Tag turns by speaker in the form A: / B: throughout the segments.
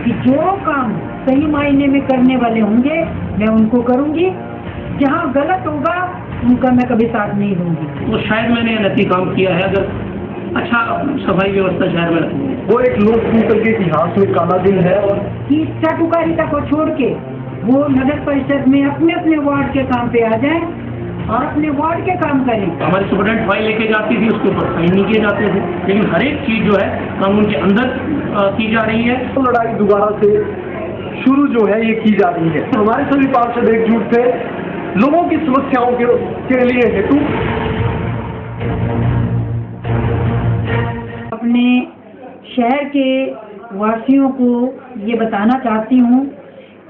A: कि जो काम सही मायने में करने वाले होंगे मैं उनको करूंगी, जहाँ गलत होगा उनका मैं कभी साथ नहीं दूंगी।
B: वो शायद मैंने अनैति काम किया है, अगर अच्छा सफाई व्यवस्था शहर में रखूंगी।
C: वो एक लोकतंत्र के इतिहास में काला दिन है और
A: कि चाटुकारिता को छोड़ के वो नगर परिषद में अपने अपने वार्ड के काम पे आ जाएं और अपने वार्ड के काम करें।
B: हमारी सुपरटेंडेंट फाइल लेके जाती थी, उसके ऊपर साइन नहीं किए जाते थे, लेकिन हर एक चीज़ जो है कानून के अंदर की जा रही है।
C: तो लड़ाई दोबारा से शुरू जो है ये की जा रही है। हमारे सभी पार्षद एकजुट थे लोगों की समस्याओं के लिए हेतु।
A: अपने शहर के वासियों को ये बताना चाहती हूँ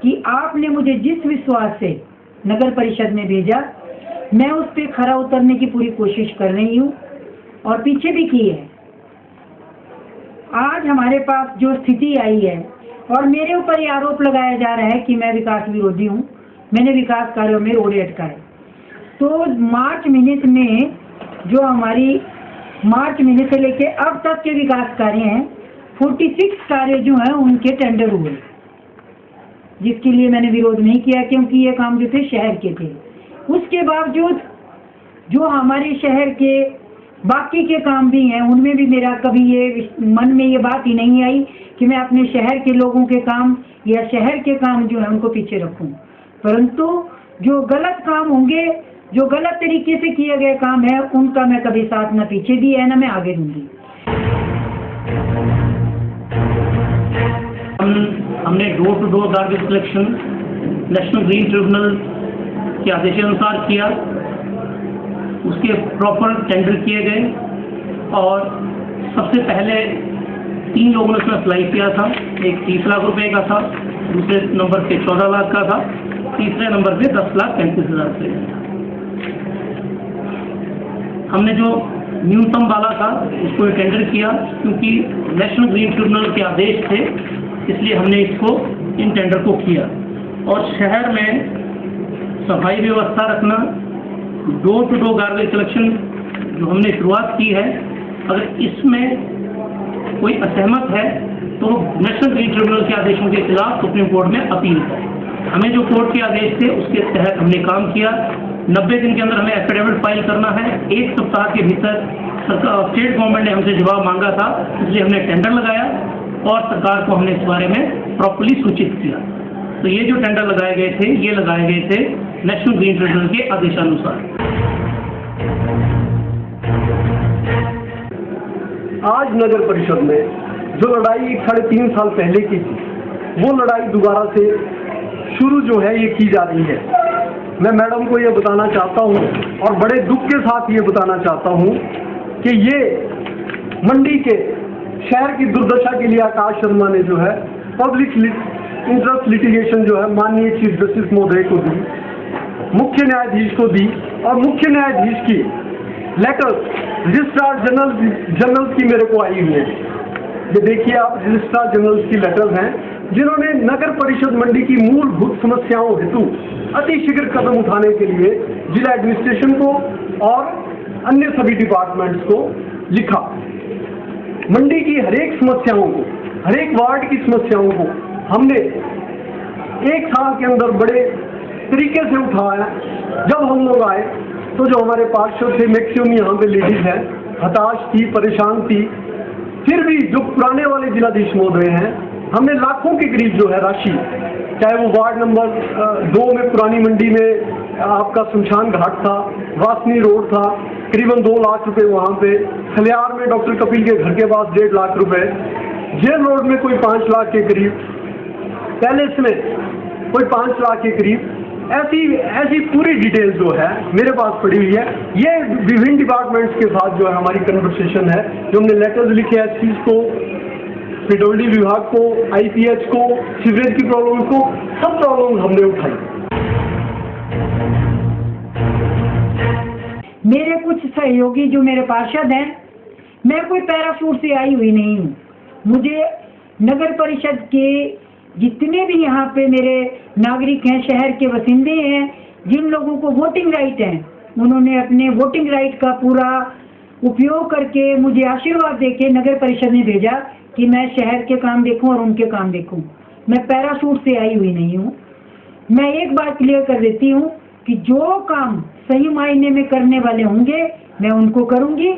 A: कि आपने मुझे जिस विश्वास से नगर परिषद में भेजा, मैं उस पर खरा उतरने की पूरी कोशिश कर रही हूँ और पीछे भी की है। आज हमारे पास जो स्थिति आई है और मेरे ऊपर ये आरोप लगाया जा रहा है कि मैं विकास विरोधी हूँ, मैंने विकास कार्यों में रोड़े अटकाए। तो मार्च महीने में जो हमारी मार्च महीने से लेके अब तक के विकास कार्य हैं, 46 कार्य जो हैं उनके टेंडर हुए, जिसके लिए मैंने विरोध नहीं किया क्योंकि ये काम जो थे शहर के थे। उसके बावजूद जो हमारे शहर के बाकी के काम भी हैं उनमें भी मेरा कभी ये मन में ये बात ही नहीं आई कि मैं अपने शहर के लोगों के काम या शहर के काम जो है उनको पीछे रखूं। परंतु जो गलत काम होंगे, जो गलत तरीके से किए गए काम है, उनका मैं कभी साथ न पीछे दी है न मैं आगे दूंगी।
B: हमने door to door garbage collection national green tribunal के आदेशानुसार किया, उसके प्रॉपर टेंडर किए गए और सबसे पहले 3 लोगों ने उसमें अप्लाई किया था। एक 30 लाख रुपए का था, दूसरे नंबर पे 14 लाख का था, तीसरे नंबर पे 10,35,000 रुपये। हमने जो न्यूनतम वाला था उसको टेंडर किया, क्योंकि नेशनल ग्रीन ट्रिब्यूनल के आदेश थे, इसलिए हमने इसको इन टेंडर को किया। और शहर में सफाई व्यवस्था रखना, door to door garbage collection जो हमने शुरुआत की है, अगर इसमें कोई असहमत है तो नेशनल ग्रीन ट्रिब्यूनल के आदेशों के खिलाफ सुप्रीम कोर्ट में अपील करें। हमें जो कोर्ट के आदेश थे उसके तहत हमने काम किया। 90 दिन के अंदर हमें एफिडेविट फाइल करना है। 1 सप्ताह के भीतर स्टेट गवर्नमेंट ने हमसे जवाब मांगा था, इसलिए हमने टेंडर लगाया और सरकार को हमने इस बारे में प्रॉपर्ली सूचित किया। तो ये जो टेंडर लगाए गए थे, ये लगाए गए थे नेशनल ग्रीन ट्रिब्यूनल के आदेशानुसार।
C: आज नगर परिषद में जो लड़ाई 3.5 साल पहले की थी, वो लड़ाई दोबारा से शुरू जो है ये की जा रही है। मैं मैडम को ये बताना चाहता हूँ और बड़े दुख के साथ ये बताना चाहता हूँ कि ये मंडी के शहर की दुर्दशा के लिए आकाश शर्मा ने जो है पब्लिक इंटरेस्ट लिटिगेशन जो है माननीय चीफ जस्टिस महोदय को दी, मुख्य न्यायाधीश को दी और मुख्य न्यायाधीश की लेटर रजिस्ट्रार जनरल की मेरे को आई हुई है। ये देखिए आप, रजिस्ट्रार जनरल की लेटर्स हैं जिन्होंने नगर परिषद मंडी की मूलभूत समस्याओं हेतु अतिशीघ्र कदम उठाने के लिए जिला एडमिनिस्ट्रेशन को और अन्य सभी डिपार्टमेंट्स को लिखा। मंडी की हरेक समस्याओं को, हरेक वार्ड की समस्याओं को हमने 1 साल के अंदर बड़े तरीके से उठाया। जब हम लोग आए तो जो हमारे पार्षद थे, मैक्सिमम यहाँ पे लेडीज हैं, हताश थी, परेशान थी। फिर भी जो पुराने वाले जिलाधीश महोदय हैं, हमने लाखों के करीब जो है राशि, चाहे वो वार्ड नंबर 2 में पुरानी मंडी में आपका शमशान घाट था, वासनी रोड था, करीबन 2 लाख रुपए वहाँ पे, खलियार में डॉक्टर कपिल के घर के पास 1.5 लाख रुपए, जेल रोड में कोई 5 लाख के करीब, पैलेस में कोई 5 लाख के करीब, ऐसी पूरी डिटेल जो है मेरे पास पड़ी हुई है। ये विभिन्न डिपार्टमेंट्स के साथ जो है हमारी कन्वर्सेशन है, जो हमने लेटर्स लिखे एससीज को, पीडब्ल्यूडी विभाग को, आईपीएच को, सीवरेज की प्रॉब्लम को, सब प्रॉब्लम हमने उठाई।
A: मेरे कुछ सहयोगी जो मेरे पार्षद हैं, मैं कोई पैराशूट से आई हुई नहीं हूँ। मुझे नगर परिषद के जितने भी यहाँ पे मेरे नागरिक हैं, शहर के बसिंदे हैं, जिन लोगों को वोटिंग राइट है, उन्होंने अपने वोटिंग राइट का पूरा उपयोग करके मुझे आशीर्वाद देके नगर परिषद में भेजा कि मैं शहर के काम देखूं और उनके काम देखूं। मैं पैराशूट से आई हुई नहीं हूँ। मैं एक बात क्लियर कर देती हूँ कि जो काम सही मायने में करने वाले होंगे मैं उनको करूँगी,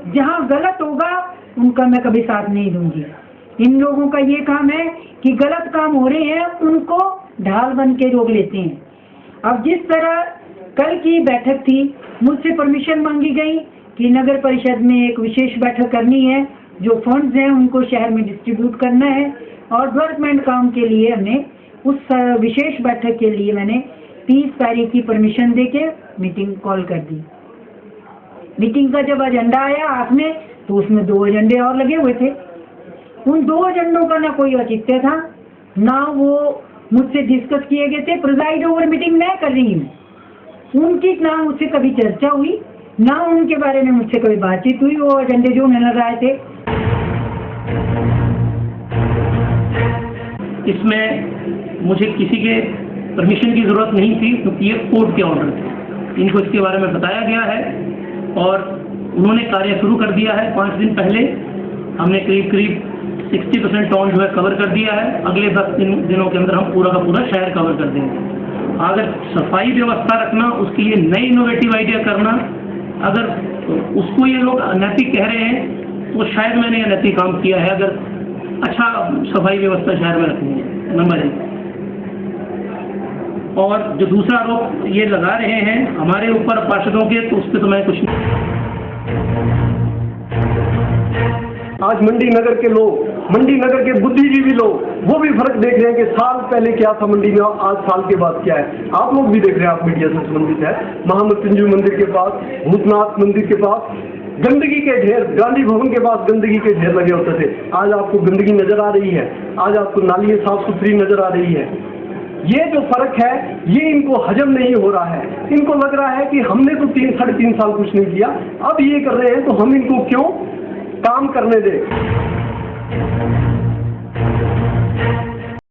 A: जहाँ गलत होगा उनका मैं कभी साथ नहीं दूंगी। इन लोगों का ये काम है कि गलत काम हो रहे हैं उनको ढाल बन के रोक लेते हैं। अब जिस तरह कल की बैठक थी, मुझसे परमिशन मांगी गई कि नगर परिषद में एक विशेष बैठक करनी है, जो फंड्स हैं उनको शहर में डिस्ट्रीब्यूट करना है और डेवलपमेंट काम के लिए हमने उस विशेष बैठक के लिए मैंने 30 तारीख की परमिशन देके मीटिंग कॉल कर दी। मीटिंग का जब एजेंडा आया हाथ में तो उसमें 2 एजेंडे और लगे हुए थे। उन 2 एजेंडों का ना कोई औचित्य था, ना वो मुझसे डिस्कस किए गए थे। प्रिजाइड ओवर मीटिंग मैं कर रही हूँ, उनकी ना मुझसे कभी चर्चा हुई, ना उनके बारे में मुझसे कभी बातचीत हुई। वो एजेंडे जो उन्हें लगाए थे,
B: इसमें मुझे किसी के परमिशन की ज़रूरत नहीं थी क्योंकि ये कोर्ट के ऑर्डर थे। इनको इसके बारे में बताया गया है और उन्होंने कार्य शुरू कर दिया है। 5 दिन पहले हमने करीब 60% टाउन जो है कवर कर दिया है। अगले 10 दिनों के अंदर हम पूरा का पूरा शहर कवर कर देंगे। अगर सफाई व्यवस्था रखना, उसके लिए नई इनोवेटिव आइडिया करना, अगर उसको ये लोग अनैतिक कह रहे हैं तो शायद मैंने अनैतिक काम किया है अगर अच्छा सफाई व्यवस्था शहर में रखनी है, नंबर 1। और जो दूसरा आरोप ये लगा रहे हैं हमारे ऊपर पार्षदों के, तो उस पर तो मैं कुछ नहीं।
C: आज मंडी नगर के लोग, मंडी नगर के बुद्धिजीवी लोग, वो भी फर्क देख रहे हैं कि साल पहले क्या था मंडी में और आज साल के बाद क्या है। आप लोग भी देख रहे हैं, आप मीडिया से संबंधित है। महामृत्युंजय मंदिर के पास, भूतनाथ मंदिर के पास गंदगी के ढेर, गांधी भवन के पास गंदगी के ढेर लगे होते थे। आज आपको गंदगी नजर आ रही है, आज आपको नालियां साफ सुथरी नजर आ रही है। ये जो फर्क है ये इनको हजम नहीं हो रहा है। इनको लग रहा है कि हमने तो 3-3.5 साल कुछ नहीं किया, अब ये कर रहे हैं तो हम इनको क्यों काम करने दें।